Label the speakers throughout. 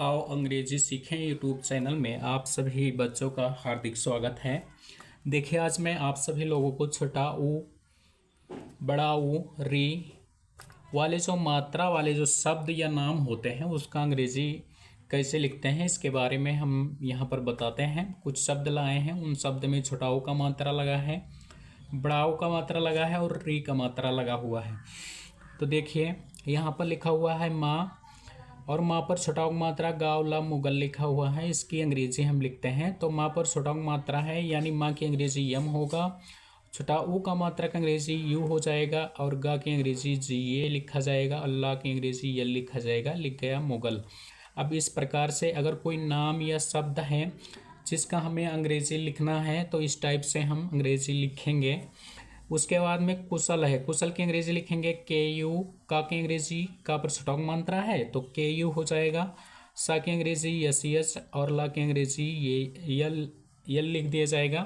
Speaker 1: आओ अंग्रेजी सीखें यूट्यूब चैनल में आप सभी बच्चों का हार्दिक स्वागत है। देखिए आज मैं आप सभी लोगों को छोटा ऊ, बड़ा ऊ, री वाले जो मात्रा वाले जो शब्द या नाम होते हैं उसका अंग्रेजी कैसे लिखते हैं इसके बारे में हम यहाँ पर बताते हैं। कुछ शब्द लाए हैं, उन शब्द में छोटा ऊ का मात्रा लगा है, बड़ा ऊ का मात्रा लगा है और री का मात्रा लगा हुआ है। तो देखिए यहाँ पर लिखा हुआ है माँ, और माँ पर छोटा ऊ मात्रा गावला मुगल लिखा हुआ है। इसकी अंग्रेजी हम लिखते हैं तो माँ पर छोटा ऊ मात्रा है यानी माँ की अंग्रेजी यम होगा, छोटा ऊ का मात्रा का अंग्रेजी यू हो जाएगा और गा की अंग्रेजी जी ये लिखा जाएगा, अल्लाह की अंग्रेजी यल लिखा जाएगा। लिख गया मुगल। अब इस प्रकार से अगर कोई नाम या शब्द है जिसका हमें अंग्रेजी लिखना है तो इस टाइप से हम अंग्रेजी लिखेंगे। उसके बाद में कुशल है, कुशल की अंग्रेजी लिखेंगे के यू, का की अंग्रेजी का पर छोटा ऊ मात्रा है तो के यू हो जाएगा, सा की अंग्रेजी यस यस और ला की अंग्रेजी ये यल यल लिख दिया जाएगा।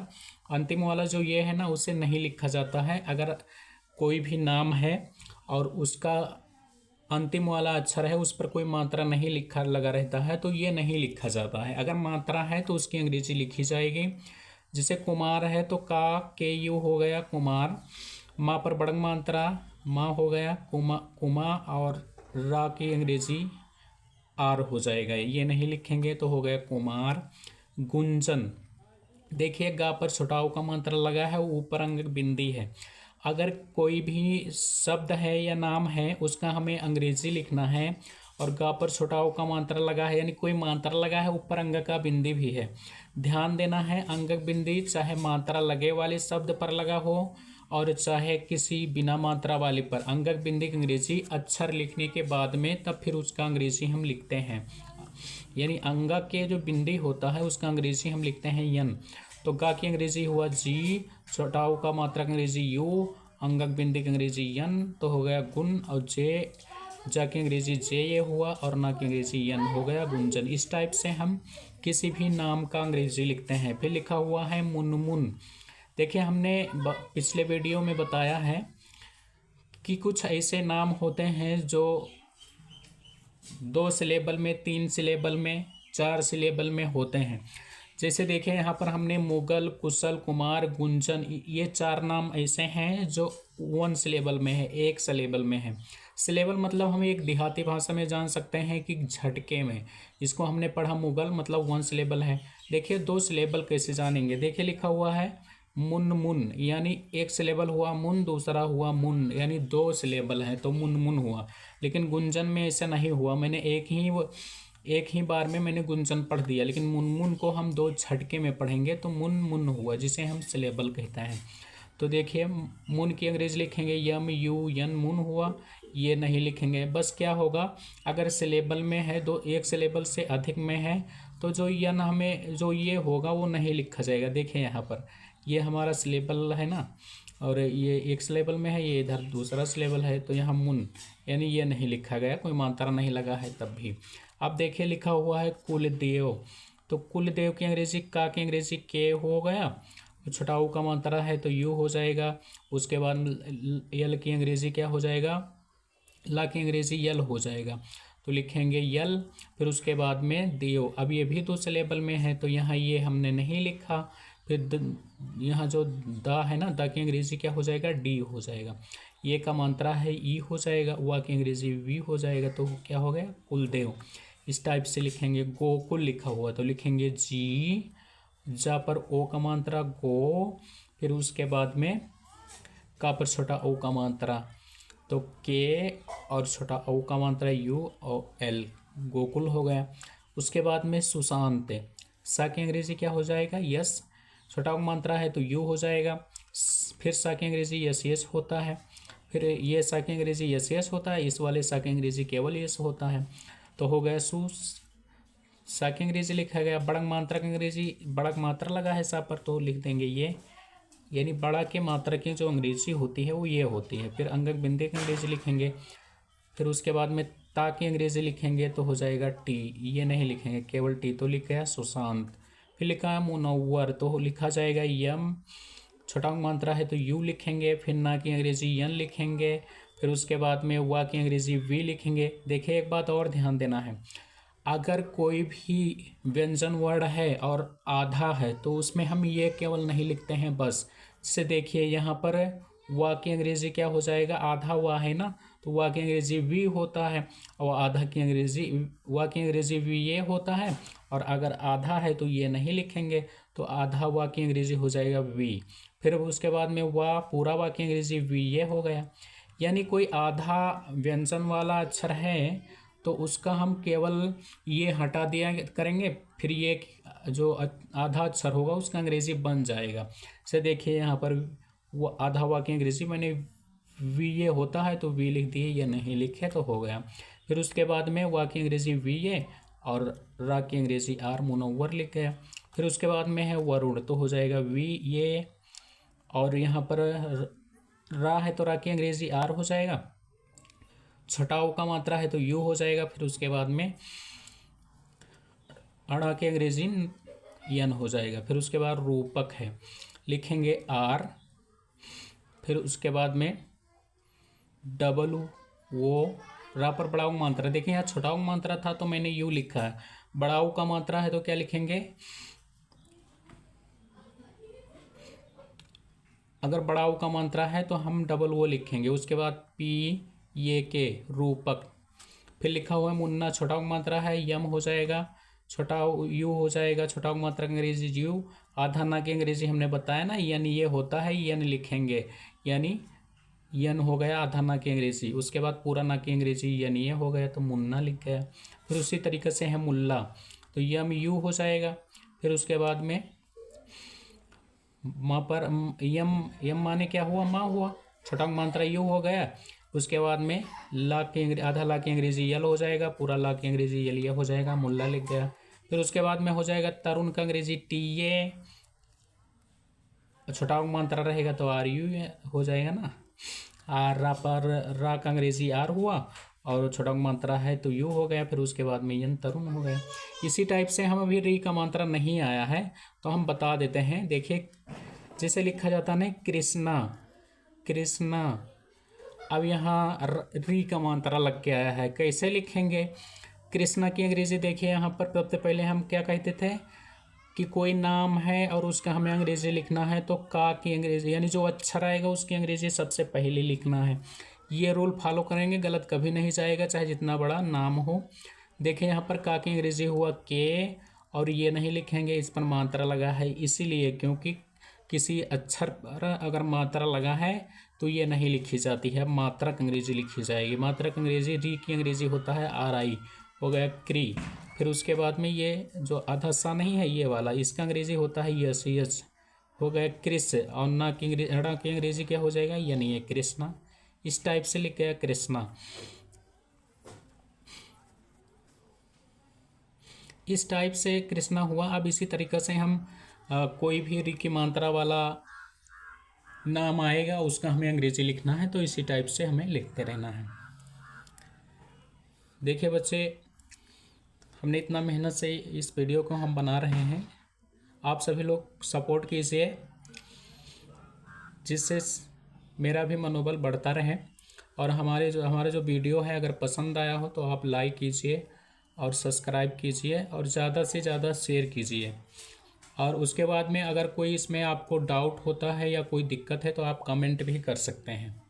Speaker 1: अंतिम वाला जो ये है ना उसे नहीं लिखा जाता है। अगर कोई भी नाम है और उसका अंतिम वाला अक्षर है उस पर कोई मात्रा नहीं लिखा लगा रहता है तो ये नहीं लिखा जाता है। अगर मात्रा है तो उसकी अंग्रेजी लिखी जाएगी। जैसे कुमार है तो का के यू हो गया कुमार, माँ पर बड़क मात्रा माँ हो गया कुमा कुमा और रा की अंग्रेजी आर हो जाएगा, ये नहीं लिखेंगे तो हो गया कुमार। गुंजन, देखिए गा पर छोटा ऊ का मात्रा लगा है, ऊपर अंग बिंदी है। अगर कोई भी शब्द है या नाम है उसका हमें अंग्रेजी लिखना है और गा पर छोटा ऊ का मात्रा लगा है यानी कोई मात्रा लगा है, ऊपर अंग का बिंदी भी है। ध्यान देना है अंगक बिंदी चाहे मात्रा लगे वाले शब्द पर लगा हो और चाहे किसी बिना मात्रा वाले पर। अंगक बिंदी की अंग्रेजी अक्षर लिखने के बाद में तब फिर उसका अंग्रेजी हम लिखते हैं, यानी अंगक के जो बिंदी होता है उसका अंग्रेजी हम लिखते हैं यन। तो गा की अंग्रेजी हुआ जी, छोटा ऊ का मात्रा की अंग्रेजी यू, अंगक बिंदी की अंग्रेजी यन तो हो गया गुण, और जे जा की अंग्रेजी जे ये हुआ और ना की अंग्रेजी यन हो गया गुंजन। इस टाइप से हम किसी भी नाम का अंग्रेजी लिखते हैं। फिर लिखा हुआ है मुनमुन। देखिए हमने पिछले वीडियो में बताया है कि कुछ ऐसे नाम होते हैं जो 2 सिलेबल में, 3 सिलेबल में, 4 सिलेबल में होते हैं। जैसे देखें यहाँ पर हमने मुगल, कुशल, कुमार, गुंजन, ये 4 नाम ऐसे हैं जो 1 सिलेबल में है, 1 सिलेबल में है। सिलेबल मतलब हम एक देहाती भाषा में जान सकते हैं कि झटके में। इसको हमने पढ़ा मुगल मतलब 1 सिलेबल है। देखिए 2 सिलेबल कैसे जानेंगे। देखिए लिखा हुआ है मुन मुन यानी 1 सिलेबल हुआ मुन, दूसरा हुआ मुन यानी 2 सिलेबल है तो मुन मुन हुआ। लेकिन गुंजन में ऐसा नहीं हुआ, मैंने एक ही बार में मैंने गुंजन पढ़ दिया, लेकिन मुनमुन को हम 2 झटके में पढ़ेंगे तो मुन मुन हुआ, जिसे हम सिलेबल कहते हैं। तो देखिए मुन की अंग्रेजी लिखेंगे यम यू यन मुन हुआ, ये नहीं लिखेंगे। बस क्या होगा अगर सिलेबल में है 1 सिलेबल से अधिक में है तो जो यन हमें जो ये होगा वो नहीं लिखा जाएगा। देखिए यहाँ पर ये हमारा सिलेबल है ना और ये 1 सिलेबल में है, ये इधर दूसरा सिलेबल है तो यहाँ मुन यानी ये नहीं लिखा गया, कोई मात्रा नहीं लगा है तब भी। अब देखिए लिखा हुआ है कुलदेव, तो कुलदेव की अंग्रेजी का की अंग्रेजी के हो गया, छोटा ऊ का मात्रा है तो यू हो जाएगा। उसके बाद यल की अंग्रेजी क्या हो जाएगा, ला की अंग्रेजी यल हो जाएगा तो लिखेंगे यल। फिर उसके बाद में देव, अब ये भी 2 सिलेबल में है तो यहाँ ये हमने नहीं लिखा। फिर यहाँ जो दा है ना, दा की अंग्रेजी क्या हो जाएगा, डी हो जाएगा। ये का मात्रा है ई हो जाएगा, वा की अंग्रेजी वी हो जाएगा तो क्या हो गया कुलदेव। इस टाइप से लिखेंगे। गोकुल लिखा हुआ तो लिखेंगे जी, जा पर ओ का मात्रा गो, फिर उसके बाद में का पर छोटा ओ का मात्रा तो के और छोटा ओ का मात्रा यू और एल, गोकुल हो गया। उसके बाद में सुशांत, सा की अंग्रेजी क्या हो जाएगा यस, छोटा ओ मात्रा है तो यू हो जाएगा। फिर सा की अंग्रेजी यस यस होता है, फिर ये सा की अंग्रेजी यस यस होता है, इस वाले सा की अंग्रेजी केवल यस होता है तो हो गया सु। सा की अंग्रेजी लिखा गया। बड़क मात्रा की अंग्रेजी, बड़क मात्रा लगा है सा पर तो लिख देंगे ये, यानी बड़ा के मात्रा की जो अंग्रेजी होती है वो ये होती है। फिर अंगक बिंदी की अंग्रेजी लिखेंगे। फिर उसके बाद में ता की अंग्रेजी लिखेंगे तो हो जाएगा टी, ये नहीं लिखेंगे केवल टी तो लिख गया सुशांत। फिर लिखा है मुनव्वर तो लिखा जाएगा यम, छोटा मात्रा है तो यू लिखेंगे। फिर ना की अंग्रेजी यन लिखेंगे। फिर उसके बाद में वा की अंग्रेजी वी लिखेंगे। देखिए एक बात और ध्यान देना है, अगर कोई भी व्यंजन वर्ड है और आधा है तो उसमें हम ये केवल नहीं लिखते हैं बस। जैसे देखिए यहाँ पर वा की अंग्रेजी क्या हो जाएगा, आधा वा है ना, तो वा की अंग्रेजी वी होता है, और आधा की अंग्रेजी वा की अंग्रेजी वी ये होता है। और अगर आधा है तो ये नहीं लिखेंगे, तो आधा वा की अंग्रेजी हो जाएगा वी। फिर उसके बाद में वा, पूरा वा की अंग्रेजी वी ये हो गया। यानी कोई आधा व्यंजन वाला अक्षर है तो उसका हम केवल ये हटा दिया करेंगे, फिर ये जो आधा अक्षर होगा उसका अंग्रेजी बन जाएगा। जैसे देखिए यहाँ पर वो आधा वाक्य अंग्रेजी मैंने वी ये होता है तो वी लिख दिए, ये नहीं लिखे तो हो गया। फिर उसके बाद में वाक्य अंग्रेजी वी ये और रा की अंग्रेजी आर, मुनव्वर लिख गया। फिर उसके बाद में है वरुण, तो हो जाएगा वी ये, और यहाँ पर रा है तो रा की अंग्रेजी आर हो जाएगा। छटाव का मात्रा है तो यू हो जाएगा। फिर उसके बाद में अड़ा की अंग्रेजी यन हो जाएगा। फिर उसके बाद रूपक है, लिखेंगे आर, फिर उसके बाद में डबल वो, रा पर बड़ा मात्रा, देखिए यहाँ छोटा मात्रा था तो मैंने यू लिखा है, बड़ा का मात्रा है तो क्या लिखेंगे, अगर बड़ा का मात्रा है तो हम डबल वो लिखेंगे। उसके बाद पी ये के, रूपक। फिर लिखा हुआ है मुन्ना, छोटा मात्रा है यम हो जाएगा, छोटा यू हो जाएगा, छोटा मात्रा की अंग्रेजी यू। आधा ना की अंग्रेजी हमने बताया ना यन ये होता है, यन लिखेंगे, यानी यन हो गया आधा ना की अंग्रेजी। उसके बाद पूरा ना की अंग्रेजी यन ये हो गया तो मुन्ना लिख गया। फिर उसी तरीके से है मुल्ला, तो यम यू हो जाएगा। फिर उसके बाद में माँ पर यम, यम माने क्या हुआ, माँ हुआ, छोटा मात्रा यू हो गया। उसके बाद में ला की आधा ला की अंग्रेजी यल हो जाएगा, पूरा ला की अंग्रेजी यल ये हो जाएगा, मुल्ला लिख गया। फिर उसके बाद में हो जाएगा तरुण का अंग्रेजी टी ए, छोटा मात्रा रहेगा तो आर यू हो जाएगा ना, आर रा पर रा का अंग्रेजी आर हुआ और छोटा मात्रा है तो यू हो गया। फिर उसके बाद में यन तरुण हो गया। इसी टाइप से हम अभी री का मात्रा नहीं आया है तो हम बता देते हैं। देखिए जैसे लिखा जाता ना कृष्णा, कृष्णा, अब यहाँ री का मात्रा लग के आया है, कैसे लिखेंगे कृष्णा की अंग्रेजी। देखिए यहाँ पर सबसे पहले हम क्या कहते थे कि कोई नाम है और उसका हमें अंग्रेजी लिखना है तो का की अंग्रेजी, यानी जो अक्षर आएगा उसकी अंग्रेजी सबसे पहले लिखना है। ये रूल फॉलो करेंगे, गलत कभी नहीं जाएगा चाहे जितना बड़ा नाम हो। देखिए यहाँ पर का की अंग्रेजी हुआ के, और ये नहीं लिखेंगे, इस पर मात्रा लगा है इसीलिए, क्योंकि किसी अक्षर पर अगर मात्रा लगा है तो ये नहीं लिखी जाती है, मात्रक अंग्रेजी लिखी जाएगी। मात्रक अंग्रेजी री की अंग्रेजी होता है आर आई, हो गया क्री। फिर उसके बाद में ये जो आधा सा नहीं है ये वाला, इसका अंग्रेजी होता है यस, यस हो गया क्रिस। और ना की अंग्रेजी, अड़ा की अंग्रेजी क्या हो जाएगा, यानी ये कृष्णा। इस टाइप से लिख गया कृष्णा। इस टाइप से कृष्णा हुआ। अब इसी तरीके से हम कोई भी री की मात्रा वाला नाम आएगा उसका हमें अंग्रेजी लिखना है तो इसी टाइप से हमें लिखते रहना है। देखिए बच्चे, हमने इतना मेहनत से इस वीडियो को हम बना रहे हैं, आप सभी लोग सपोर्ट कीजिए जिससे मेरा भी मनोबल बढ़ता रहे। और हमारा जो वीडियो है अगर पसंद आया हो तो आप लाइक कीजिए और सब्सक्राइब कीजिए और ज़्यादा से ज़्यादा शेयर कीजिए। और उसके बाद में अगर कोई इसमें आपको डाउट होता है या कोई दिक्कत है तो आप कमेंट भी कर सकते हैं।